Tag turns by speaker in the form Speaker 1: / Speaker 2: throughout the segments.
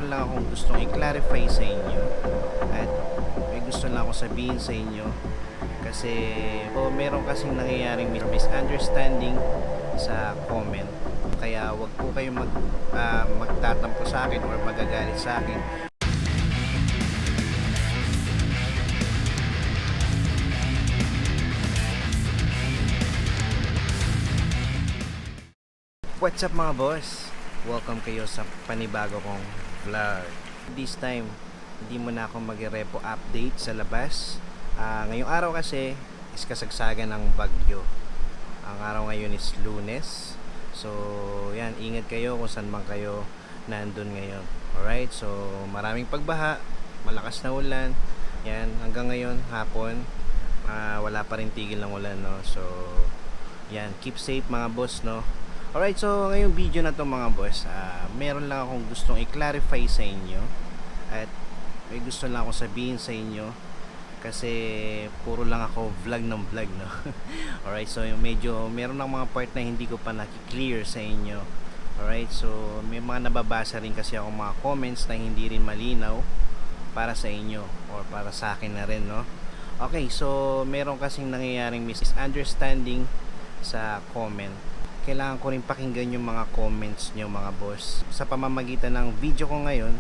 Speaker 1: meron lang akong gustong i-clarify sa inyo at may gusto lang akong sabihin sa inyo kasi meron kasing nangyayaring misunderstanding sa comment. Kaya wag po kayong magtatampo sa akin or magagalit sa akin. What's up mga boss? Welcome kayo sa panibago kong vlog. This time, hindi mo na ako mag-repo update sa labas. Ngayong araw kasi is kasagsagan ng bagyo. Ang araw ngayon is Lunes. So, yan, ingat kayo kung saan man kayo nandun ngayon. Alright, so maraming pagbaha, malakas na ulan. Yan, hanggang ngayon, hapon, wala pa rin tigil ng ulan, no? So, yan, keep safe mga boss, no? Alright, so ngayong video na to mga boss, meron lang akong gustong i-clarify sa inyo at may gusto lang akong sabihin sa inyo kasi puro lang ako vlog ng vlog, no? Alright, so medyo meron lang mga part na hindi ko pa naki-clear sa inyo. Alright, so may mga nababasa rin kasi ako mga comments na hindi rin malinaw para sa inyo or para sa akin na rin, no? Okay, so meron kasing nangyayaring misunderstanding sa comment. Kailangan ko rin pakinggan yung mga comments nyo mga boss. Sa pamamagitan ng video ko ngayon,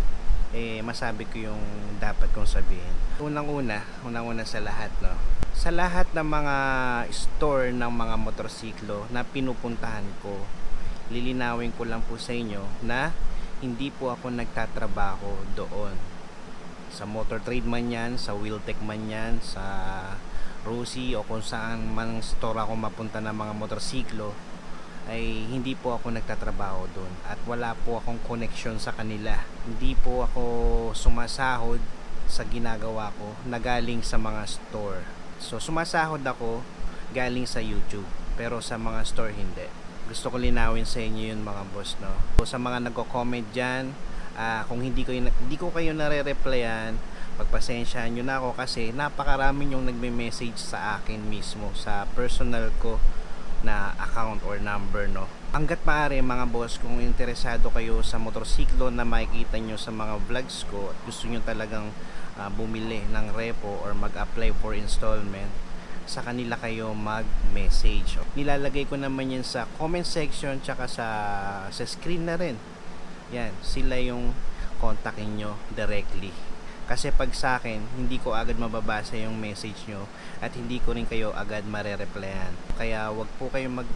Speaker 1: masabi ko yung dapat kong sabihin. Unang-una sa lahat, no? Sa lahat ng mga store ng mga motorsiklo na pinupuntahan ko, lilinawin ko lang po sa inyo na hindi po ako nagtatrabaho doon. Sa Motor Trade man yan, sa Wheeltech man yan, sa Rusi o kung saan man store ako mapunta ng mga motorsiklo, ay hindi po ako nagtatrabaho doon at wala po akong connection sa kanila. Hindi po ako sumasahod sa ginagawa ko na galing sa mga store. So sumasahod ako galing sa YouTube, pero sa mga store hindi. Gusto ko linawin sa inyo yun mga boss, no? So, sa mga nagko-comment dyan, kung hindi ko kayo nare-replyan, pagpasensyahan nyo na ako kasi napakarami yung nagme-message sa akin mismo sa personal ko na account or number, no? Hanggat maaari mga boss, kung interesado kayo sa motorsiklo na makikita nyo sa mga vlogs ko at gusto nyo talagang bumili ng repo or mag-apply for installment, sa kanila kayo mag-message. Nilalagay ko naman yan sa comment section tsaka sa screen na rin. Yan, sila yung kontakin nyo directly. Kasi pag sa akin, hindi ko agad mababasa yung message nyo at hindi ko rin kayo agad marereplyan. Kaya wag po kayong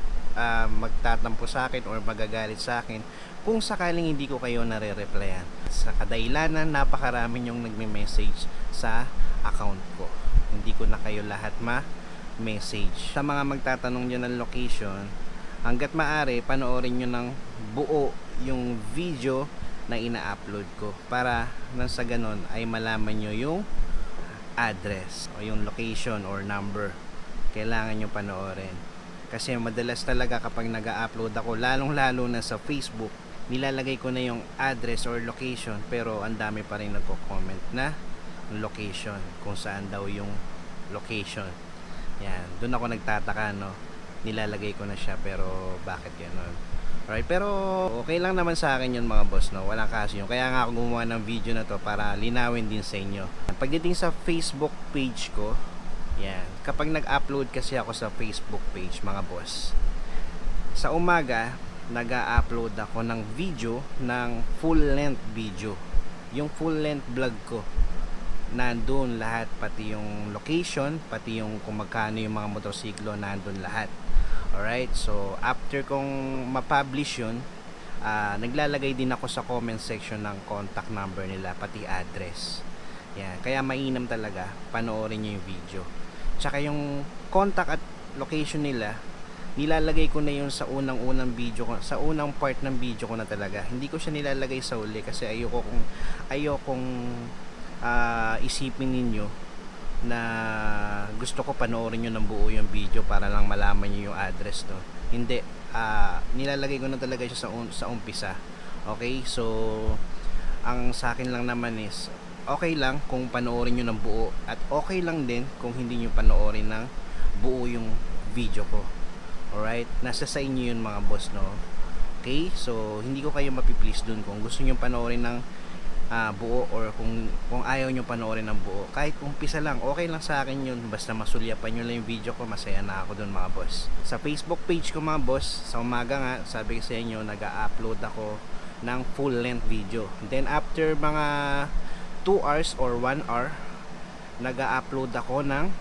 Speaker 1: magtatampo sa akin or magagalit sa akin kung sakaling hindi ko kayo nare-replyan. Sa kadailanan, napakarami yung nagme-message sa account ko. Hindi ko na kayo lahat ma-message. Sa mga magtatanong nyo ng location, hanggat maaari, panoorin nyo ng buo yung video na ina-upload ko para nang sa ganon ay malaman nyo yung address o yung location or number. Kailangan nyo panoorin kasi madalas talaga kapag nag-upload ako, lalong lalo na sa Facebook, nilalagay ko na yung address or location pero ang dami pa rin nagko-comment na location, kung saan daw yung location. Yan, doon ako nagtataka, no? Nilalagay ko na siya pero bakit gano'n? Alright, pero okay lang naman sa akin yun mga boss, no? Walang kaso yun. Kaya nga ako gumawa ng video na to para linawin din sa inyo. Pagdating sa Facebook page ko, yan, kapag nag-upload kasi ako sa Facebook page mga boss, sa umaga nag-upload ako ng video, ng full length video. Yung full length vlog ko, nandun lahat, pati yung location, pati yung kung magkano yung mga motorsiklo, nandun lahat. Alright, so after kong ma-publish yun, naglalagay din ako sa comment section ng contact number nila, pati address. Yan, kaya mainam talaga, panoorin nyo yung video. Tsaka yung contact at location nila, nilalagay ko na yun sa unang video ko, sa unang part ng video ko na talaga. Hindi ko siya nilalagay sa uli kasi ayokong isipin ninyo na gusto ko panoorin nyo ng buo yung video para lang malaman nyo yung address, no? Hindi, nilalagay ko na talaga siya sa umpisa. Okay, so ang sa akin lang naman is okay lang kung panoorin nyo ng buo at okay lang din kung hindi nyo panoorin ng buo yung video ko. Alright, nasa sa inyo yun mga boss, no? Okay, so hindi ko kayo mapiplease dun. Kung gusto nyo panoorin ng buo, or kung ayaw nyo panoorin ng buo, kahit umpisa lang, okay lang sa akin yun, basta masulyapan nyo lang yung video ko, masaya na ako dun mga boss. Sa Facebook page ko mga boss, sa umaga nga, sabi ko sa inyo, nag-upload ako ng full length video. Then after mga 2 hours or 1 hour, nag-upload ako ng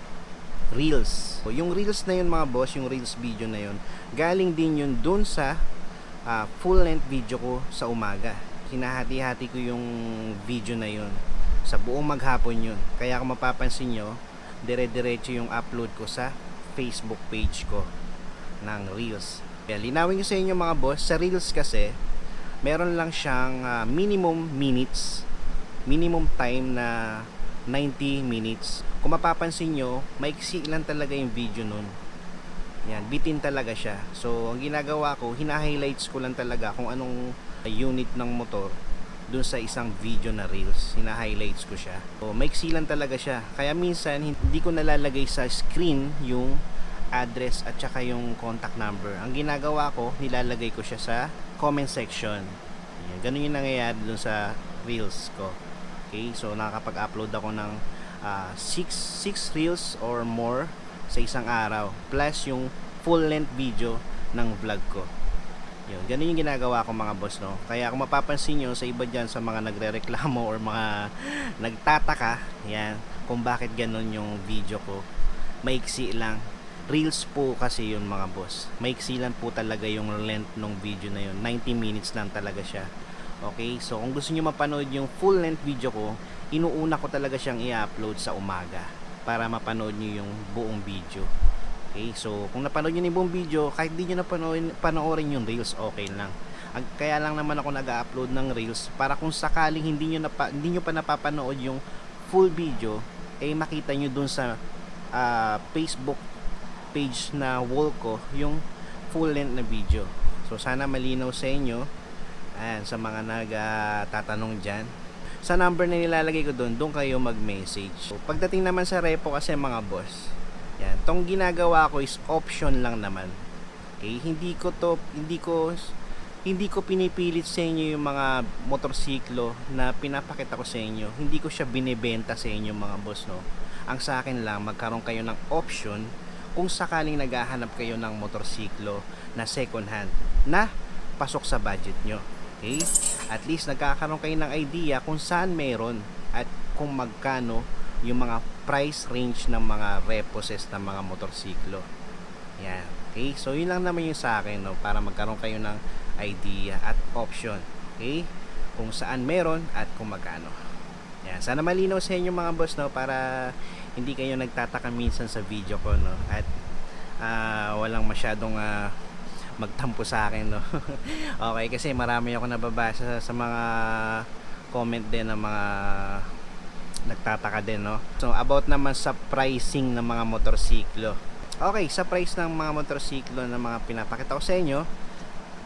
Speaker 1: reels. So, yung reels na yun mga boss, yung reels video na yun, galing din yun dun sa full length video ko sa umaga. Hinahati-hati ko yung video na yun sa buong maghapon yun. Kaya kung mapapansin nyo, dire-diretso yung upload ko sa Facebook page ko ng reels. Kaya linawin ko sa inyo mga boss, sa reels kasi meron lang siyang minimum minutes, minimum time na 90 minutes. Kung mapapansin nyo, maiksi lang talaga yung video nun. Yan, bitin talaga siya. So ang ginagawa ko, hina-highlights ko lang talaga kung anong unit ng motor dun sa isang video na reels. Hina-highlights ko siya. So maiksi lang talaga siya. Kaya minsan hindi ko nalalagay sa screen yung address at saka yung contact number. Ang ginagawa ko, nilalagay ko siya sa comment section. Yan, ganun yung nangyayari dun sa reels ko. Okay, so nakakapag-upload ako ng 6 reels or more sa isang araw, plus yung full length video ng vlog ko. Yun, ganun yung ginagawa ko mga boss, no? Kaya kung mapapansin nyo sa iba dyan, sa mga nagre-reklamo or mga nagtataka, yan, kung bakit ganun yung video ko, maiksi lang. Reels po kasi yun mga boss. Maiksi lang po talaga yung length ng video na yun. 90 minutes lang talaga siya. Okay, so kung gusto nyo mapanood yung full length video ko, inuuna ko talaga siyang i-upload sa umaga para mapanood nyo yung buong video. Okay, so kung napanood nyo yung buong video, kahit di nyo panoorin yung reels, okay lang. Kaya lang naman ako nag-upload ng reels para kung sakaling hindi nyo pa napapanood yung full video, makita nyo dun sa Facebook page na wall ko yung full length na video. So sana malinaw sa inyo. Ayan, sa mga nagtatanong dyan, sa number na nilalagay ko doon kayo mag-message. So, pagdating naman sa repo kasi mga boss, yan, tong ginagawa ko is option lang naman. Okay, hindi ko pinipilit sa inyo yung mga motorsiklo na pinapakita ko sa inyo. Hindi ko siya binebenta sa inyo mga boss, no. Ang sa akin lang, magkaroon kayo ng option kung sakaling naghahanap kayo ng motorsiklo na second hand na pasok sa budget nyo. Okay? At least nagkakaroon kayo ng idea kung saan meron at kung magkano yung mga price range ng mga reposes ng mga motorsiklo. Yan. Okay? So yun lang naman yung sa akin, no, para magkaroon kayo ng idea at option. Okay? Kung saan meron at kung magkano. Yan. Sana malinaw sa inyo mga boss, no, para hindi kayo nagtataka minsan sa video ko, no, at walang masyadong magtampo sa akin, no. Okay, kasi marami ako nababasa sa mga comment din ng mga nagtataka din, no. So about naman sa pricing ng mga motorsiklo. Okay, sa price ng mga motorsiklo na mga pinapakita ko sa inyo,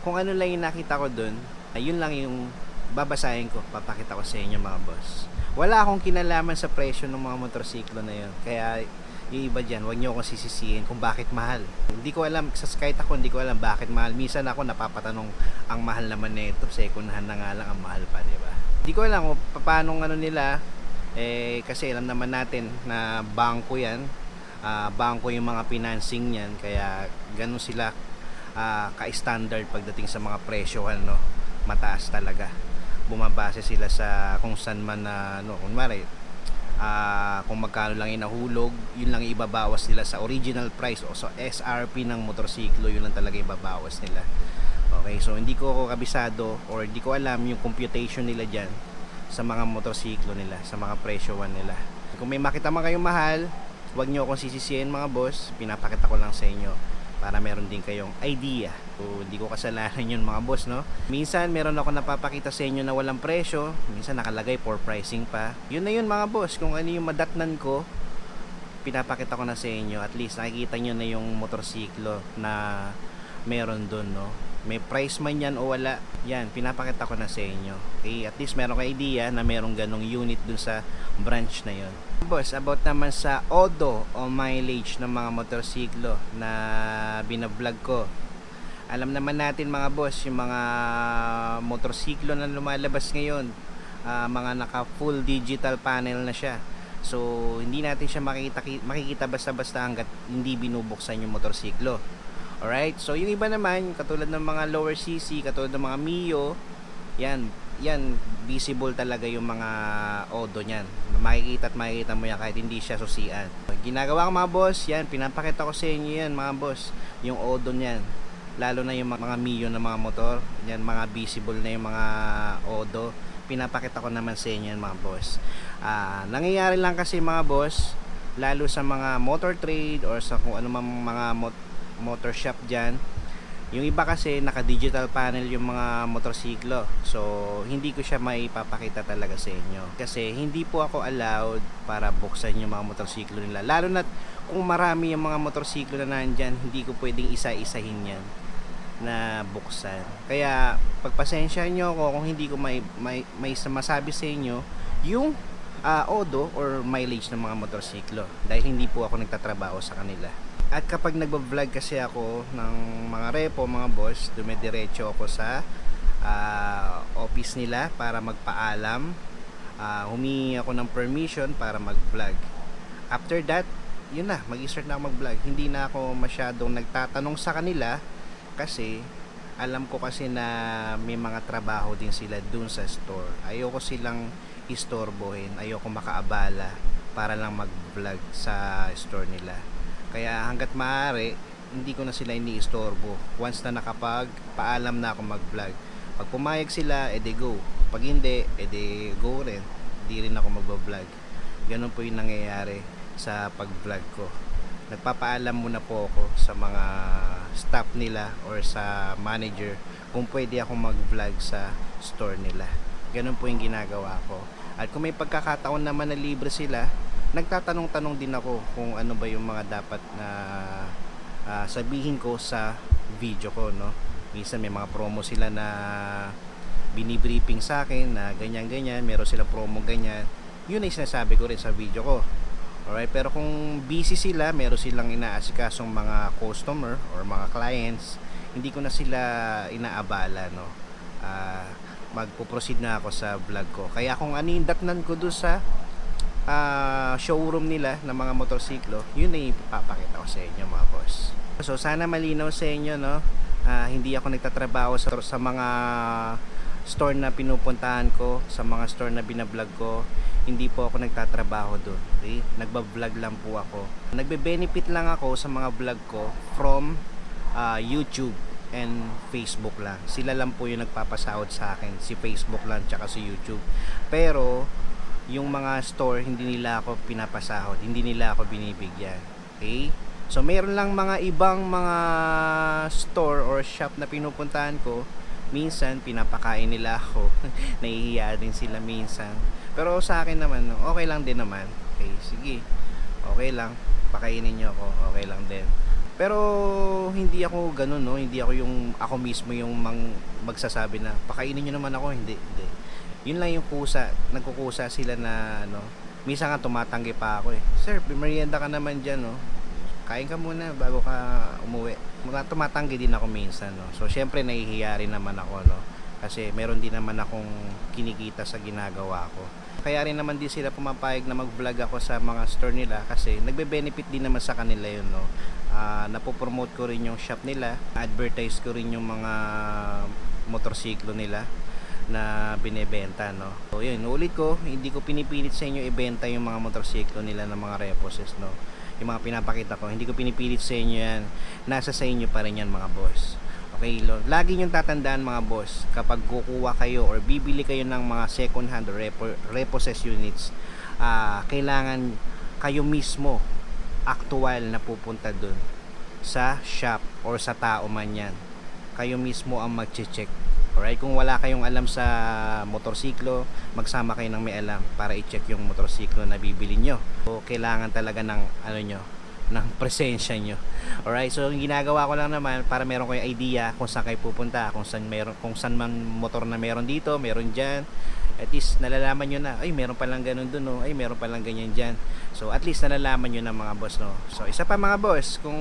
Speaker 1: kung ano lang yung nakita ko dun, yun lang yung babasahin ko, papakita ko sa inyo mga boss. Wala akong kinalaman sa presyo ng mga motorsiklo na yun. Kaya yung iba dyan, huwag nyo akong sisisihin kung bakit mahal. Hindi ko alam, sa Skype ako, hindi ko alam bakit mahal. Minsan ako napapatanong, ang mahal naman nito, second hand na nga lang ang mahal pa, diba? Hindi ko alam kung paano nila, kasi alam naman natin na bangko yan, bangko yung mga financing yan, kaya ganun sila ka-standard pagdating sa mga presyo, no? Mataas talaga. Bumabase sila sa kung saan man na, kunwari, kung magkano lang inahulog, yun lang ibabawas nila sa original price o sa SRP ng motorsiklo, yun lang talaga ibabawas nila. Okay, so hindi ko kabisado or hindi ko alam yung computation nila dyan sa mga motorsiklo nila, sa mga presyoan nila. Kung may makita man kayong mahal, huwag nyo akong sisisihin mga boss, pinapakita ko lang sa inyo para meron din kayong idea. So, hindi ko kasalanan yun mga boss, no. Minsan meron ako napapakita sa inyo na walang presyo, minsan nakalagay for pricing pa. Yun na yun mga boss, kung ano yung madatnan ko, pinapakita ko na sa inyo. At least nakikita nyo na yung motorsiklo na meron dun, no. May price man yan o wala, yan, pinapakita ko na sa inyo. Okay, at least meron kayo idea na merong ganong unit dun sa branch na yun. Boss, about naman sa odo o mileage ng mga motorsiklo na binablog ko. Alam naman natin mga boss, yung mga motorsiklo na lumalabas ngayon, mga naka full digital panel na siya. So hindi natin siya makikita basta-basta hanggat hindi binubuksan yung motorsiklo. Alright, so yung iba naman katulad ng mga lower CC, katulad ng mga Mio, yan visible talaga yung mga odo niyan. Makikita mo yan kahit hindi siya susian. Ginagawa ko mga boss, yan pinapakita ko sa inyo yan mga boss, yung odo niyan. Lalo na yung mga Mio na mga motor, yan mga visible na yung mga odo. Pinapakita ko naman sa inyo yan mga boss. Nangyayari lang kasi mga boss, lalo sa mga motor trade or sa kung ano mang mga motor shop dyan, yung iba kasi naka digital panel yung mga motorsiklo, so hindi ko siya maipapakita talaga sa inyo kasi hindi po ako allowed para buksan yung mga motorsiklo nila, lalo na kung marami yung mga motorsiklo na nandyan. Hindi ko pwedeng isa-isahin yan na buksan, kaya pagpasensya nyo ako kung hindi ko may masabi sa inyo yung odo or mileage ng mga motorsiklo dahil hindi po ako nagtatrabaho sa kanila. At kapag nagba-vlog kasi ako ng mga repo mga boss, dumidiretso ako sa office nila para magpaalam, humingi ako ng permission para mag-vlog. After that, yun na, mag-start na ako mag-vlog. Hindi na ako masyadong nagtatanong sa kanila kasi alam ko kasi na may mga trabaho din sila dun sa store. Ayoko silang istorbohin, ayoko makaabala para lang mag-vlog sa store nila. Kaya hanggat maaari, hindi ko na sila iniistorbo. Once na nakapagpaalam na ako mag-vlog, pag pumayag sila, edi go. Pag hindi, edi go rin. Hindi rin ako mag-vlog. Ganun po yung nangyayari sa pag-vlog ko. Nagpapaalam muna po ako sa mga staff nila or sa manager kung pwede ako mag-vlog sa store nila. Ganun po yung ginagawa ko. At kung may pagkakataon naman na libre sila, nagtatanong-tanong din ako kung ano ba yung mga dapat na sabihin ko sa video ko, no? Minsan may mga promo sila na binibriefing sa akin na ganyan-ganyan, meron silang promo ganyan. Yun ay sinasabi ko rin sa video ko. Alright, pero kung busy sila, meron silang inaasikasong mga customer or mga clients, hindi ko na sila inaabala, no? Magpo-proceed na ako sa vlog ko. Kaya kung ano yung datnan ko doon sa showroom nila ng mga motorsiklo, yun ay ipapakita ko sa inyo mga boss. So sana malinaw sa inyo, no? Hindi ako nagtatrabaho sa mga store na pinupuntahan ko, sa mga store na binablog ko. Hindi po ako nagtatrabaho doon, okay? Nagba-vlog lang po ako. Nagbe-benefit lang ako sa mga vlog ko from YouTube and Facebook lang. Sila lang po yung nagpapasahod sa akin, si Facebook lang tsaka si YouTube. Pero yung mga store, hindi nila ako pinapasahod, hindi nila ako binibigyan, okay? So mayroon lang mga ibang mga store or shop na pinupuntahan ko, minsan pinapakain nila ako. Nahihiya din sila minsan, pero sa akin naman okay lang din naman. Okay, sige, okay lang, pakainin nyo ako, okay lang din. Pero hindi ako ganun, no? Hindi ako mismo yung magsasabi na pakainin nyo naman ako, hindi. Yun lang yung kusa, nagkukusa sila na ano, minsan nga tumatanggi pa ako eh. Sir, merienda ka naman dyan, no? Kain ka muna bago ka umuwi. Tumatanggi din ako minsan, no? So syempre nahihiya rin naman ako, no? Kasi meron din naman akong kinikita sa ginagawa ko. Kaya rin naman din sila pumapayag na mag-vlog ako sa mga store nila kasi nagbe-benefit din naman sa kanila yun, no? Napopromote ko rin yung shop nila, advertise ko rin yung mga motorsiklo nila na binebenta, no? So yun, ulit ko, hindi ko pinipilit sa inyo ibenta yung mga motorsiklo nila ng mga reposes, no? Yung mga pinapakita ko, hindi ko pinipilit sa inyo yan. Nasa sa inyo pa rin yan mga boss. Okay, lagi nyo tatandaan mga boss, kapag kukuha kayo or bibili kayo ng mga second hand or reposes units, kailangan kayo mismo actual na pupunta dun sa shop or sa tao man yan. Kayo mismo ang mag-check. Alright, kung wala kayong alam sa motorsiklo, magsama kayo ng may alam para i-check yung motorsiklo na bibili nyo. So, kailangan talaga ng ng presensya nyo. Alright, so yung ginagawa ko lang naman para meron kayong idea kung saan kayo pupunta, kung saan man motor na meron dito, meron dyan. At least nalalaman nyo na, ay meron palang ganun dun, no? Ay meron palang ganyan dyan. So at least nalalaman nyo na mga boss, no? So isa pa mga boss, kung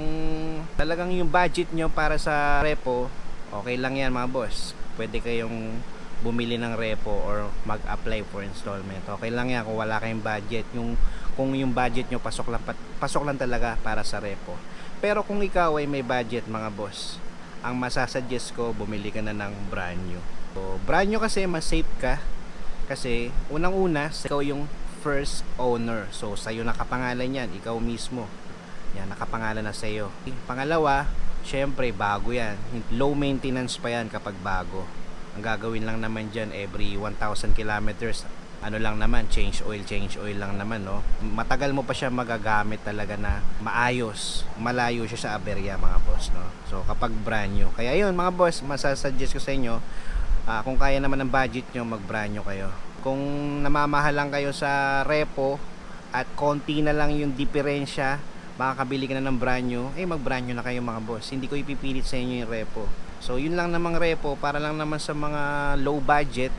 Speaker 1: talagang yung budget nyo para sa repo, okay lang yan mga boss. Pwede kayong bumili ng repo or mag-apply for installment. Okay lang yan kung wala kayong budget. Kung yung budget nyo pasok lang talaga para sa repo. Pero kung ikaw ay may budget mga boss, ang masasuggest ko, bumili ka na ng brand new. So, brand new kasi mas safe ka. Kasi unang-una, ikaw yung first owner. So sa'yo nakapangalan yan, ikaw mismo. Yan, nakapangalan na sa'yo. Pangalawa, syempre bago yan. Low maintenance pa yan kapag bago. Ang gagawin lang naman dyan every 1,000 kilometers, ano lang naman, change oil lang naman, no? Matagal mo pa siya magagamit talaga na maayos, malayo siya sa aberya mga boss, no? So kapag brand new, kaya yun mga boss, masasuggest ko sa inyo, kung kaya naman ng budget nyo, mag brand new kayo. Kung namamahal lang kayo sa repo at konti na lang yung diferensya, makakabili ka na ng brand new, mag brand new na kayo mga boss. Hindi ko ipipilit sa inyo yung repo. So yun lang namang repo, para lang naman sa mga low budget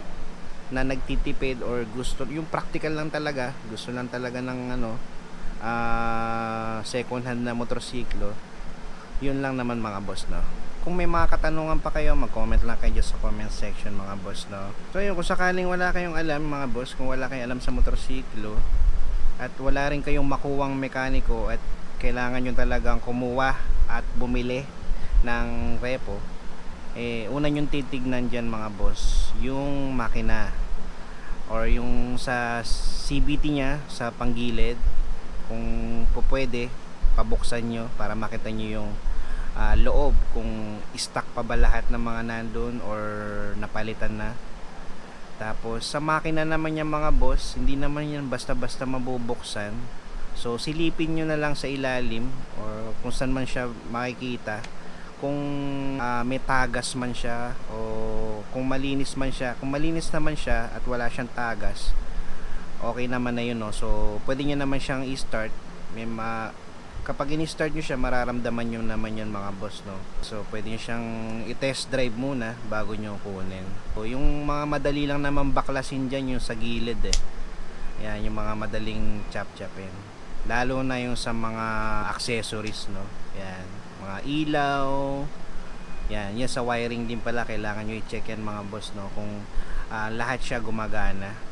Speaker 1: na nagtitipid or gusto, yung practical lang talaga, gusto lang talaga ng second hand na motorsiklo. Yun lang naman mga boss, no? Kung may mga katanungan pa kayo, mag-comment lang kayo sa comment section mga boss, no? So yun, kung sakaling wala kayong alam mga boss, kung wala kayong alam sa motorsiklo at wala rin kayong makuwang mekaniko at kailangan nyo talagang kumuha at bumili ng repo, una yung titignan dyan mga boss, yung makina or yung sa CVT nya sa panggilid, kung pwede pabuksan nyo para makita nyo yung loob, kung stock pa ba lahat ng mga nandun or napalitan na. Tapos sa makina naman yan mga boss, hindi naman yan basta-basta mabubuksan. So silipin nyo na lang sa ilalim or kung saan man siya makikita, kung may tagas man siya o kung malinis man siya. Kung malinis naman siya at wala siyang tagas, okay naman na yun, no? So pwede nyo naman siyang i-start. Kapag in-start nyo siya, mararamdaman nyo naman yun mga boss, no? So pwede nyo siyang i-test drive muna bago nyo kunin. So yung mga madali lang naman baklasin dyan, yung sa gilid yan, yung mga madaling chap-chapin, lalo na yung sa mga accessories, no? Yan, mga ilaw, yan sa wiring din pala, kailangan nyo i-check yan mga boss, no? Kung lahat siya gumagana.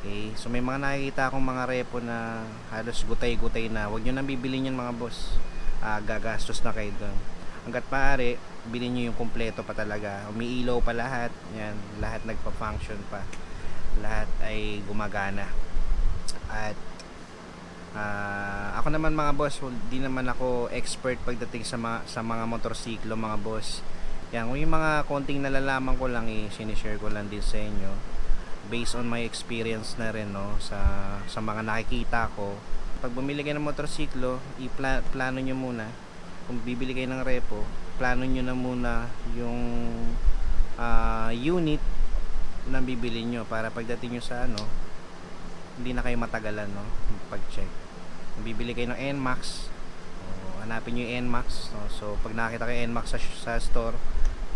Speaker 1: Okay, so may mga nakikita akong mga repo na halos gutay-gutay na. Huwag nyo nang bibilin yan mga boss. Gagastos na kayo doon. Hanggat maaari, bilhin nyo yung kompleto pa talaga. Umiilaw pa lahat. Yan, lahat nagpa-function pa. Lahat ay gumagana. At ako naman mga boss, di naman ako expert pagdating sa mga motorsiklo mga boss. Yan, kung yung mga konting nalalaman ko lang, sinishare ko lang din sa inyo based on my experience na rin, no, sa mga nakikita ko. Pag bumili kayo ng motorsiklo, plano nyo muna. Kung bibili kayo ng repo, plano nyo na muna yung unit na bibili nyo para pagdating nyo sa hindi na kayo matagalan, no, pag-check. Kung bibili kayo ng NMAX, hanapin nyo yung NMAX, no? So pag nakita kayo NMAX sa store,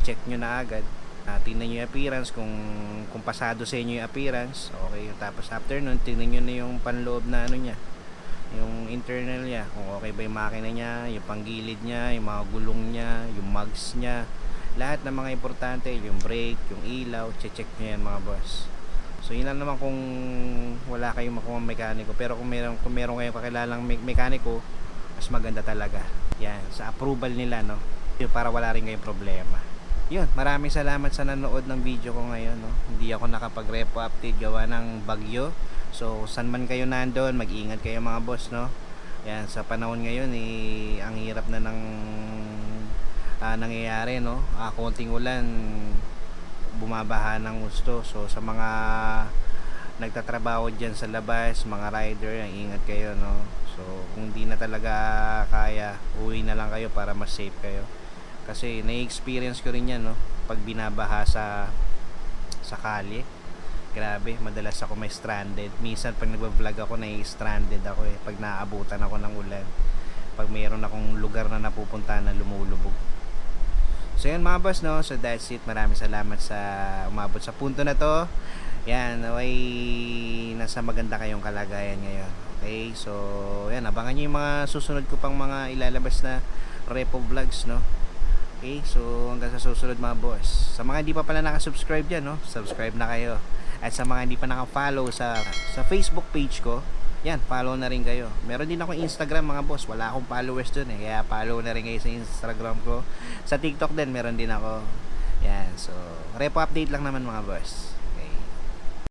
Speaker 1: check nyo na agad. Tingnan nyo yung appearance, kung pasado sa inyo yung appearance, okay. Tapos after nun, tingnan nyo na yung panloob na niya, yung internal niya, kung okay ba yung makina niya, yung panggilid niya, yung mga gulong niya, yung mugs niya, lahat ng mga importante, yung brake, yung ilaw, check nyo yan mga boss. So yun lang naman kung wala kayong makuha mekaniko. Pero kung meron kayong kakilalang mekaniko, mas maganda talaga yan, sa approval nila, no, para wala rin kayong problema. Yun, maraming salamat sa nanood ng video ko ngayon, no? Hindi ako nakapag-repo update gawa ng bagyo. So saan man kayo nandoon, mag-ingat kayo mga boss, no? Yan, sa panahon ngayon ang hirap na ng nangyayari, no? Konting ulan, bumabaha ng gusto. So sa mga nagtatrabaho dyan sa labas, mga rider, ingat kayo, no? So kung di na talaga kaya, uwi na lang kayo para mas safe kayo. Kasi na-experience ko rin yan, no? Pag binabaha sa kalye, grabe, madalas ako may stranded. Minsan pag nagbablog ako, na-stranded ako pag naaabutan ako ng ulan, pag mayroon akong lugar na napupuntahan na lumulubog. So yan mga boss, no? So that's it. Maraming salamat sa umabot sa punto na to. Yan, naway nasa maganda kayong kalagayan ngayon. Okay, so yan, abangan nyo yung mga susunod ko pang mga ilalabas na repo vlogs, no? Okay, so hanggang sa susunod mga boss. Sa mga hindi pa pala nakasubscribe dyan, no? Subscribe na kayo. At sa mga hindi pa naka-follow sa Facebook page ko, yan, follow na rin kayo. Meron din ako Instagram mga boss. Wala akong followers dun eh. Kaya follow na rin kayo sa Instagram ko. Sa TikTok din, meron din ako. Yan, so repo update lang naman mga boss.